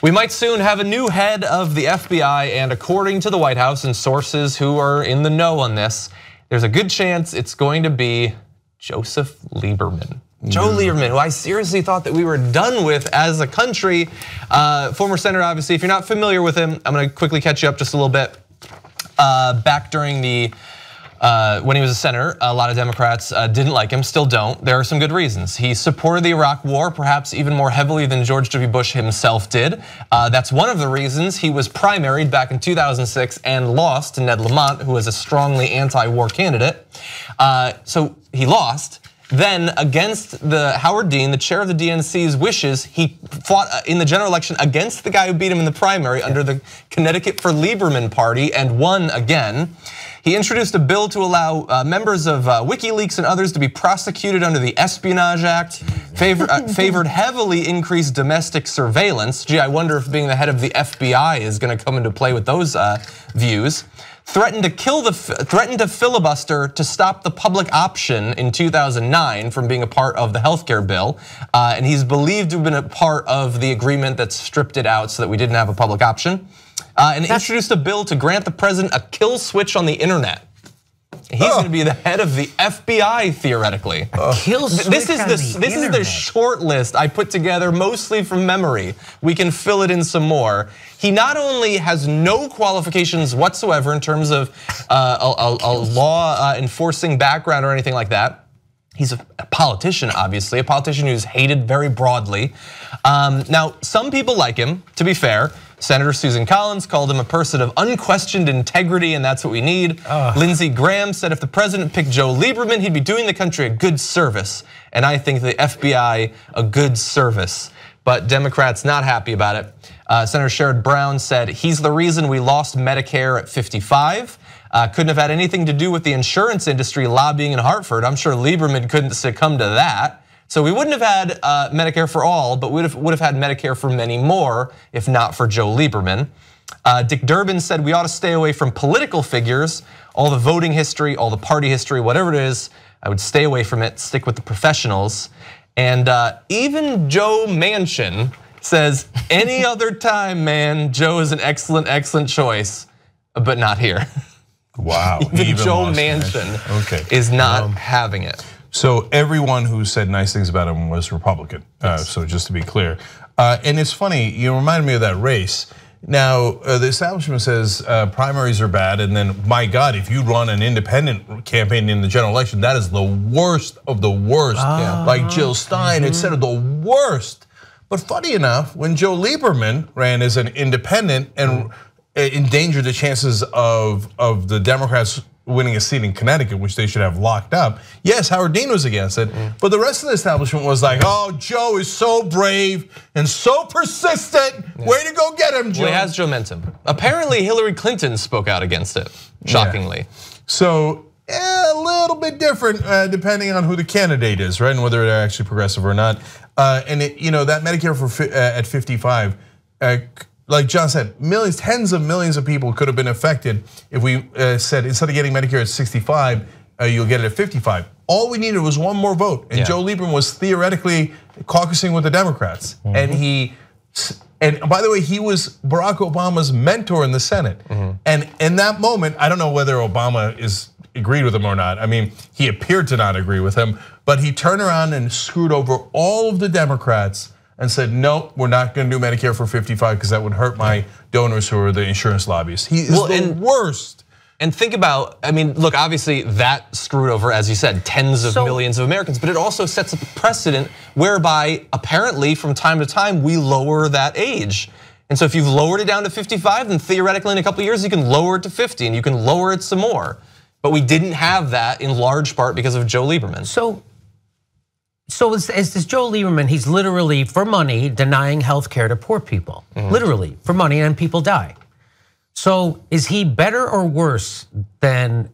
We might soon have a new head of the FBI, and according to the White House and sources who are in the know on this, there's a good chance it's going to be Joseph Lieberman. Joe Lieberman, who I seriously thought that we were done with as a country. Former senator, obviously. If you're not familiar with him, I'm gonna quickly catch you up just a little bit. Back during the, when he was a senator, a lot of Democrats didn't like him, still don't. There are some good reasons. He supported the Iraq War, perhaps even more heavily than George W. Bush himself did. That's one of the reasons he was primaried back in 2006 and lost to Ned Lamont, who was a strongly anti-war candidate. So he lost. Then against the Howard Dean, the chair of the DNC's wishes, he fought in the general election against the guy who beat him in the primary under the Connecticut for Lieberman party and won again. He introduced a bill to allow members of WikiLeaks and others to be prosecuted under the Espionage Act, favored heavily increased domestic surveillance. Gee, I wonder if being the head of the FBI is gonna come into play with those views. Threatened to filibuster to stop the public option in 2009 from being a part of the healthcare bill. And he's believed to have been a part of the agreement that stripped it out so that we didn't have a public option. And introduced a bill to grant the president a kill switch on the internet. He's going to be the head of the FBI theoretically. Kill switch this is the short list I put together mostly from memory. We can fill it in some more. He not only has no qualifications whatsoever in terms of a law enforcing background or anything like that. He's a politician, obviously, a politician who's hated very broadly. Now, some people like him, to be fair. Senator Susan Collins called him a person of unquestioned integrity, and that's what we need. Lindsey Graham said if the president picked Joe Lieberman, he'd be doing the country a good service. And I think the FBI a good service. But Democrats not happy about it. Senator Sherrod Brown said he's the reason we lost Medicare at 55. Couldn't have had anything to do with the insurance industry lobbying in Hartford. I'm sure Lieberman couldn't succumb to that. So we wouldn't have had Medicare for all, but would have had Medicare for many more if not for Joe Lieberman. Dick Durbin said we ought to stay away from political figures, all the voting history, all the party history, whatever it is. I would stay away from it, stick with the professionals. And even Joe Manchin says any other time, man, Joe is an excellent choice, but not here. Wow. Even Joe Manchin is not having it. So everyone who said nice things about him was Republican. So just to be clear, and it's funny, you reminded me of that race. Now the establishment says primaries are bad, and then my God, if you run an independent campaign in the general election, that is the worst of the worst. Like Jill Stein, it said the worst. But funny enough, when Joe Lieberman ran as an independent and endangered the chances of the Democrats winning a seat in Connecticut, which they should have locked up. Yes, Howard Dean was against it, but the rest of the establishment was like, oh, Joe is so brave and so persistent. Way to go get him, Joe. Well, he has momentum. Apparently Hillary Clinton spoke out against it, shockingly. So a little bit different depending on who the candidate is, right? And whether they're actually progressive or not. And that Medicare for at 55, like John said, millions, tens of millions of people could have been affected if we said instead of getting Medicare at 65, you'll get it at 55. All we needed was one more vote, and Joe Lieberman was theoretically caucusing with the Democrats, and by the way, he was Barack Obama's mentor in the Senate, and in that moment, I don't know whether Obama agreed with him or not. I mean, he appeared to not agree with him, but he turned around and screwed over all of the Democrats and said, no, we're not going to do Medicare for 55 because that would hurt my donors who are the insurance lobbyists. He is the worst. And think about, I mean, look, obviously that screwed over, as you said, tens of millions of Americans, but it also sets a precedent whereby apparently from time to time we lower that age. And so if you've lowered it down to 55, then theoretically in a couple of years you can lower it to 50 and you can lower it some more. But we didn't have that in large part because of Joe Lieberman. So as this Joe Lieberman, he's literally for money denying health care to poor people, literally for money, and people die. So is he better or worse than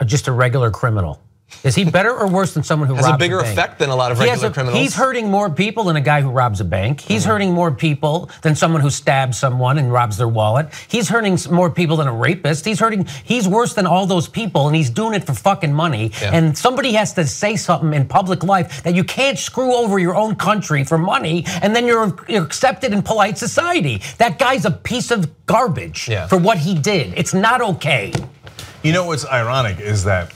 just a regular criminal? Is he better or worse than someone who robs a bank? Has a bigger effect than a lot of regular criminals. He's hurting more people than a guy who robs a bank. He's hurting more people than someone who stabs someone and robs their wallet. He's hurting more people than a rapist. He's worse than all those people, and he's doing it for fucking money. Yeah. And somebody has to say something in public life that you can't screw over your own country for money, and then you're accepted in polite society. That guy's a piece of garbage for what he did. It's not okay. You know what's ironic is that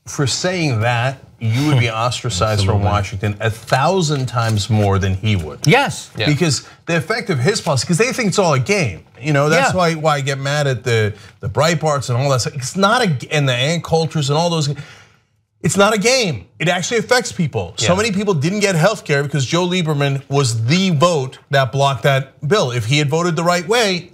for saying that, you would be ostracized from Washington 1,000 times more than he would. Yes. Yeah. Because the effect of his policy, because they think it's all a game. You know, that's why I get mad at the Breitbarts and all that stuff. It's not and the ant cultures and all those. It's not a game. It actually affects people. So many people didn't get health care because Joe Lieberman was the vote that blocked that bill. If he had voted the right way,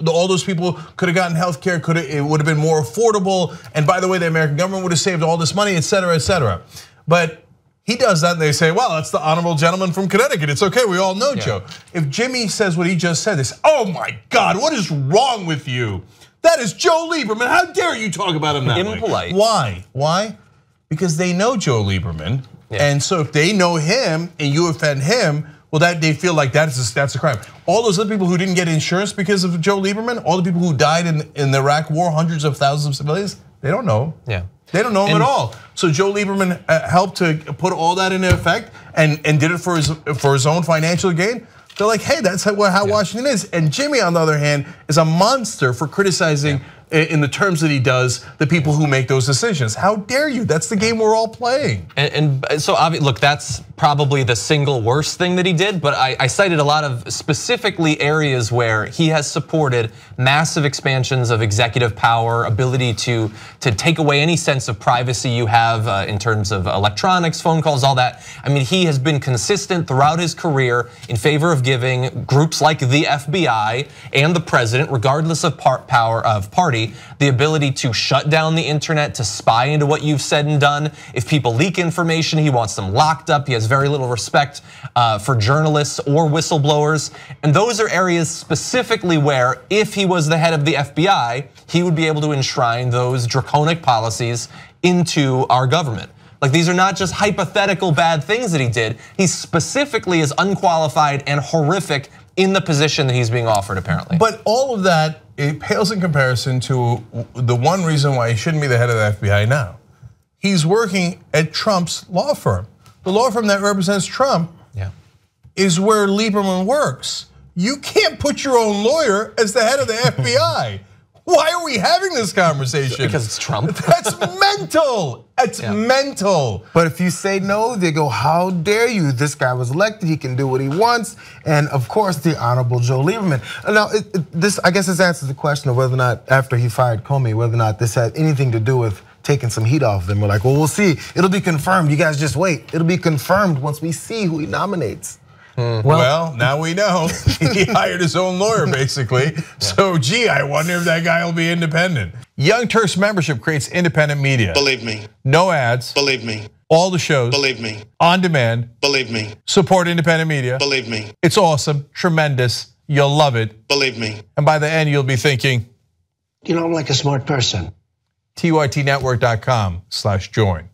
all those people could have gotten health care, it would have been more affordable. And by the way, the American government would have saved all this money, et cetera, et cetera. But he does that and they say, well, that's the honorable gentleman from Connecticut. It's okay, we all know Joe. If Jimmy says what he just said, they say, oh my God, what is wrong with you? That is Joe Lieberman, how dare you talk about him that way? Impolite. Why? Because they know Joe Lieberman. And so if they know him and you offend him, well, they feel like that's a crime. All those other people who didn't get insurance because of Joe Lieberman, all the people who died in the Iraq war, hundreds of thousands of civilians, they don't know him. Yeah. They don't know him at all. So Joe Lieberman helped to put all that into effect and did it for his own financial gain. They're like, hey, that's how Washington is. And Jimmy, on the other hand, is a monster for criticizing in the terms that he does the people who make those decisions. How dare you? That's the game we're all playing. And so, look, that's probably the single worst thing that he did, but I cited a lot of specifically areas where he has supported massive expansions of executive power, ability to take away any sense of privacy you have in terms of electronics, phone calls, all that. I mean, he has been consistent throughout his career in favor of giving groups like the FBI and the president, regardless of party, the ability to shut down the internet, to spy into what you've said and done. If people leak information, he wants them locked up. He has very little respect for journalists or whistleblowers. And those are areas specifically where, if he was the head of the FBI, he would be able to enshrine those draconic policies into our government. Like, these are not just hypothetical bad things that he did. He specifically is unqualified and horrific in the position that he's being offered, apparently. But all of that, it pales in comparison to the one reason why he shouldn't be the head of the FBI now. He's working at Trump's law firm. The law firm that represents Trump is where Lieberman works. You can't put your own lawyer as the head of the FBI. Why are we having this conversation? Because it's Trump. That's mental. It's mental. But if you say no, they go, how dare you? This guy was elected, he can do what he wants. And of course, the honorable Joe Lieberman. Now, I guess this answers the question of whether or not, after he fired Comey, whether or not this had anything to do with taking some heat off them. We're like, well, we'll see. It'll be confirmed. You guys just wait. It'll be confirmed once we see who he nominates. Well, now we know. He hired his own lawyer, basically. So, gee, I wonder if that guy will be independent. Young Turks membership creates independent media. Believe me. No ads. Believe me. All the shows. Believe me. On demand. Believe me. Support independent media. Believe me. It's awesome, tremendous. You'll love it. Believe me. And by the end, you'll be thinking, you know, I'm like a smart person. TYTnetwork.com/join.